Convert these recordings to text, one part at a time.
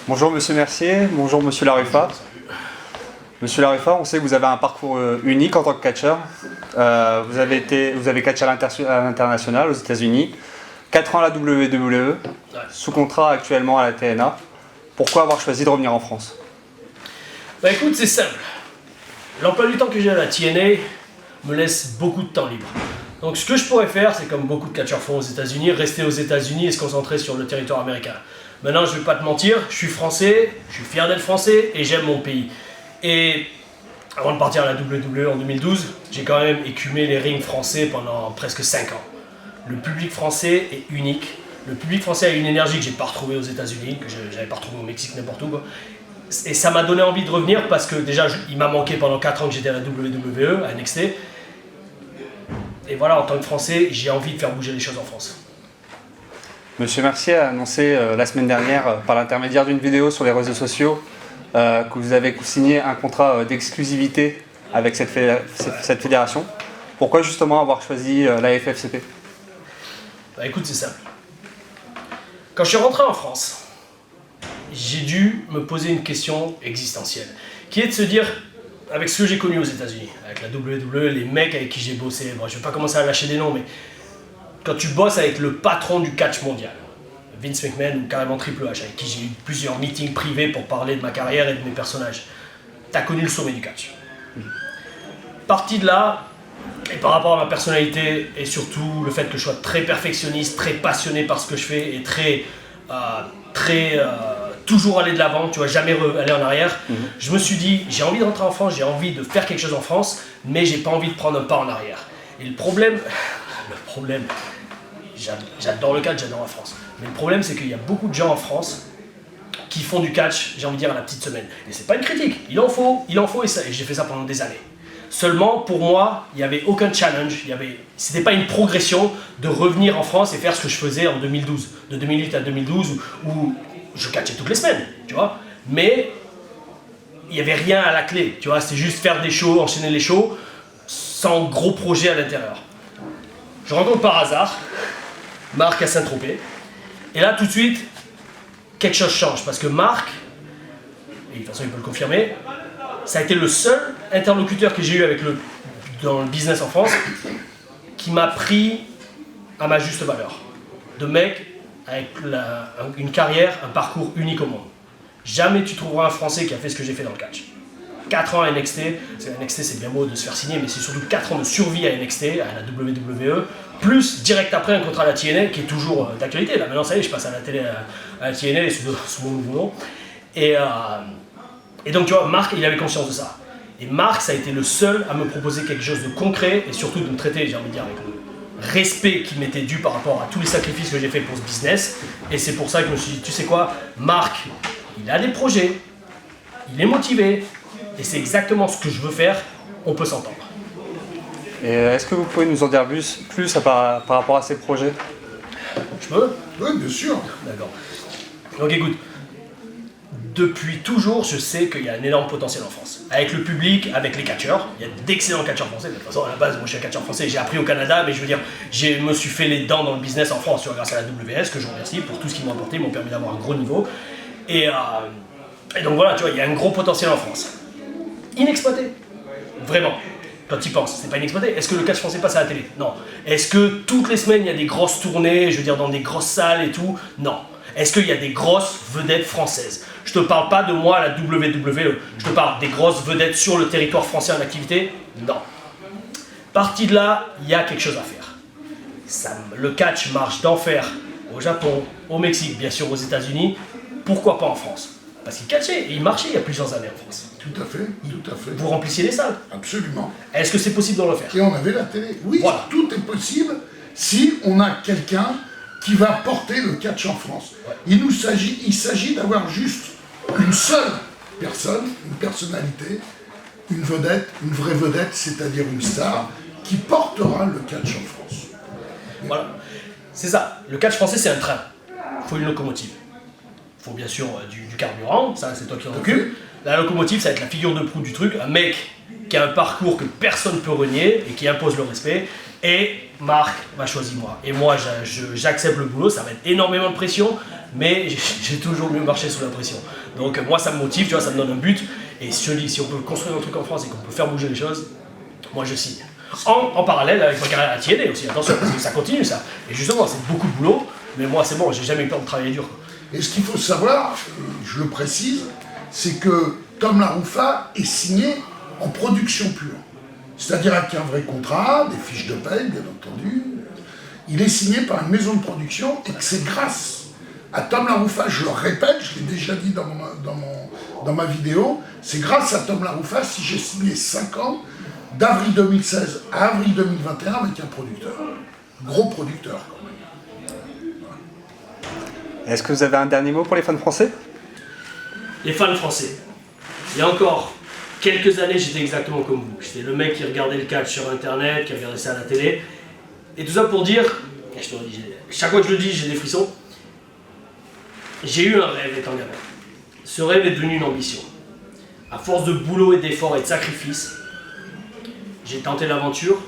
Bonjour Monsieur Mercier, bonjour Monsieur Laruffa. Monsieur Laruffa, on sait que vous avez un parcours unique en tant que catcheur. Vous avez catché à l'international aux États-Unis, 4 ans à la WWE, sous contrat actuellement à la TNA. Pourquoi avoir choisi de revenir en France? Bah écoute, c'est simple. L'emploi du temps que j'ai à la TNA me laisse beaucoup de temps libre. Donc ce que je pourrais faire, c'est comme beaucoup de catcheurs font aux États-Unis, rester aux États-Unis et se concentrer sur le territoire américain. Maintenant, je vais pas te mentir, je suis français, je suis fier d'être français et j'aime mon pays. Et avant de partir à la WWE en 2012, j'ai quand même écumé les rings français pendant presque 5 ans. Le public français est unique. Le public français a une énergie que j'ai pas retrouvée aux États-Unis, que j'avais pas retrouvée au Mexique, n'importe où, quoi. Et ça m'a donné envie de revenir parce que déjà, il m'a manqué pendant 4 ans que j'étais à la WWE, à NXT. Et voilà, en tant que Français, j'ai envie de faire bouger les choses en France. Monsieur Mercier a annoncé la semaine dernière, par l'intermédiaire d'une vidéo sur les réseaux sociaux, que vous avez signé un contrat d'exclusivité avec cette fédération. Pourquoi justement avoir choisi la FFCP? Bah écoute, c'est simple. Quand je suis rentré en France, j'ai dû me poser une question existentielle, qui est de se dire, avec ce que j'ai connu aux États-Unis, avec la WWE, les mecs avec qui j'ai bossé, bon, je vais pas commencer à lâcher des noms, mais quand tu bosses avec le patron du catch mondial, Vince McMahon ou carrément Triple H, avec qui j'ai eu plusieurs meetings privés pour parler de ma carrière et de mes personnages, t'as connu le sommet du catch. Parti de là, et par rapport à ma personnalité, et surtout le fait que je sois très perfectionniste, très passionné par ce que je fais, et toujours aller de l'avant, tu vois, jamais aller en arrière, je me suis dit, j'ai envie de rentrer en France, j'ai envie de faire quelque chose en France, mais j'ai pas envie de prendre un pas en arrière. Et le problème, j'adore le catch, j'adore la France. Mais le problème, c'est qu'il y a beaucoup de gens en France qui font du catch, j'ai envie de dire, à la petite semaine. Et c'est pas une critique, il en faut, et j'ai fait ça pendant des années. Seulement, pour moi, il n'y avait aucun challenge, c'était pas une progression de revenir en France et faire ce que je faisais en 2012. De 2008 à 2012, où je catchais toutes les semaines, tu vois. Mais il n'y avait rien à la clé, tu vois. C'était juste faire des shows, enchaîner les shows, sans gros projet à l'intérieur. Je rencontre par hasard Marc à Saint-Tropez. Et là, tout de suite, quelque chose change. Parce que Marc, et de toute façon, il peut le confirmer, ça a été le seul interlocuteur que j'ai eu dans le business en France qui m'a pris à ma juste valeur. De mec avec une carrière, un parcours unique au monde. Jamais tu trouveras un Français qui a fait ce que j'ai fait dans le catch. 4 ans à NXT, NXT c'est bien beau de se faire signer, mais c'est surtout 4 ans de survie à NXT, à la WWE, plus direct après un contrat à la TNA qui est toujours d'actualité. Là maintenant ça y est, je passe à la télé à la TNA sous mon nouveau nom. Et donc tu vois, Marc il avait conscience de ça. Et Marc ça a été le seul à me proposer quelque chose de concret et surtout de me traiter, j'ai envie de dire, avec le respect qui m'était dû par rapport à tous les sacrifices que j'ai fait pour ce business. Et c'est pour ça que je me suis dit, tu sais quoi, Marc, il a des projets, il est motivé, et c'est exactement ce que je veux faire, on peut s'entendre. Et est-ce que vous pouvez nous en dire plus par rapport à ces projets? Je peux? Oui, bien sûr. D'accord. Donc écoute, depuis toujours, je sais qu'il y a un énorme potentiel en France. Avec le public, avec les catcheurs, il y a d'excellents catcheurs français. De toute façon, à la base, moi je suis un catcheur français, j'ai appris au Canada, mais je veux dire, je me suis fait les dents dans le business en France, grâce à la WS, que je remercie pour tout ce qu'ils m'ont apporté, ils m'ont permis d'avoir un gros niveau. Et donc voilà, tu vois, il y a un gros potentiel en France. Inexploité. Vraiment. Quand tu y penses, c'est pas inexploité. Est-ce que le catch français passe à la télé? Non. Est-ce que toutes les semaines il y a des grosses tournées, je veux dire dans des grosses salles et tout? Non. Est-ce qu'il y a des grosses vedettes françaises? Je te parle pas de moi à la WWE, je te parle des grosses vedettes sur le territoire français en activité? Non. Parti de là, il y a quelque chose à faire. Le catch marche d'enfer au Japon, au Mexique, bien sûr aux États-Unis. Pourquoi pas en France? Parce qu'il catchait et il marchait il y a plusieurs années en France. Tout à fait, tout à fait. Vous remplissiez les salles. Absolument. Est-ce que c'est possible de le faire? Et on avait la télé. Oui, voilà. Tout est possible si on a quelqu'un qui va porter le catch en France. Ouais. Il s'agit d'avoir juste une seule personne, une personnalité, une vedette, une vraie vedette, c'est-à-dire une star, qui portera le catch en France. Voilà, c'est ça. Le catch français, c'est un train. Il faut une locomotive. Il faut bien sûr du carburant, ça c'est toi qui en occupe. La locomotive, ça va être la figure de proue du truc, un mec qui a un parcours que personne ne peut renier et qui impose le respect. Et Marc m'a choisi moi. Et moi, j'accepte le boulot, ça va être énormément de pression, mais j'ai toujours mieux marché sous la pression. Donc moi, ça me motive, tu vois, ça me donne un but. Et je te dis, si on peut construire un truc en France et qu'on peut faire bouger les choses, moi je signe. En parallèle avec ma carrière à TNA aussi, attention, parce que ça continue ça. Et justement, c'est beaucoup de boulot, mais moi c'est bon, j'ai jamais eu peur de travailler dur. Et ce qu'il faut savoir, je le précise, c'est que Tom LaRuffa est signé en production pure. C'est-à-dire avec un vrai contrat, des fiches de paye, bien entendu. Il est signé par une maison de production et que c'est grâce à Tom LaRuffa, je le répète, je l'ai déjà dit dans ma vidéo, c'est grâce à Tom LaRuffa si j'ai signé 5 ans, d'avril 2016 à avril 2021 avec un producteur. Gros producteur quand même. Est-ce que vous avez un dernier mot pour les fans français? Les fans français. Il y a encore quelques années, j'étais exactement comme vous. J'étais le mec qui regardait le catch sur internet, qui regardait ça à la télé. Et tout ça pour dire, et je te redis, chaque fois que je le dis, j'ai des frissons. J'ai eu un rêve étant gamin. Ce rêve est devenu une ambition. À force de boulot et d'efforts et de sacrifices, j'ai tenté l'aventure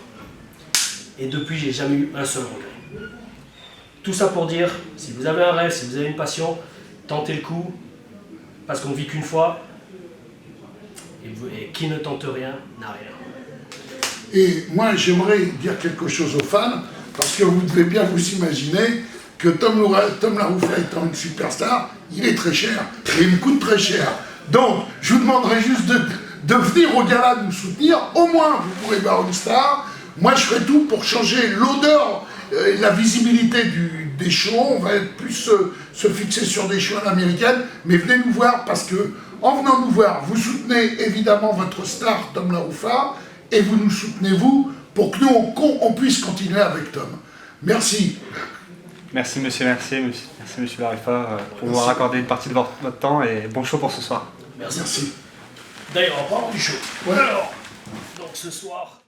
et depuis, j'ai jamais eu un seul regret. Tout ça pour dire, si vous avez un rêve, si vous avez une passion, tentez le coup, parce qu'on vit qu'une fois, et qui ne tente rien n'a rien. Et moi, j'aimerais dire quelque chose aux fans, parce que vous devez bien vous imaginer que Tom LaRuffa étant une superstar, il est très cher, et il me coûte très cher. Donc, je vous demanderai juste de venir au gala nous soutenir, au moins vous pourrez voir une star. Moi je ferai tout pour changer l'odeur et la visibilité des shows, on va plus se fixer sur des shows américaines, mais venez nous voir parce que en venant nous voir, vous soutenez évidemment votre star Tom LaRuffa et vous nous soutenez vous pour que nous on puisse continuer avec Tom. Merci. Merci monsieur LaRuffa pour m'avoir accordé une partie de votre temps et bon show pour ce soir. Merci. D'ailleurs, en parlant du show. Ouais. Alors, donc ce soir...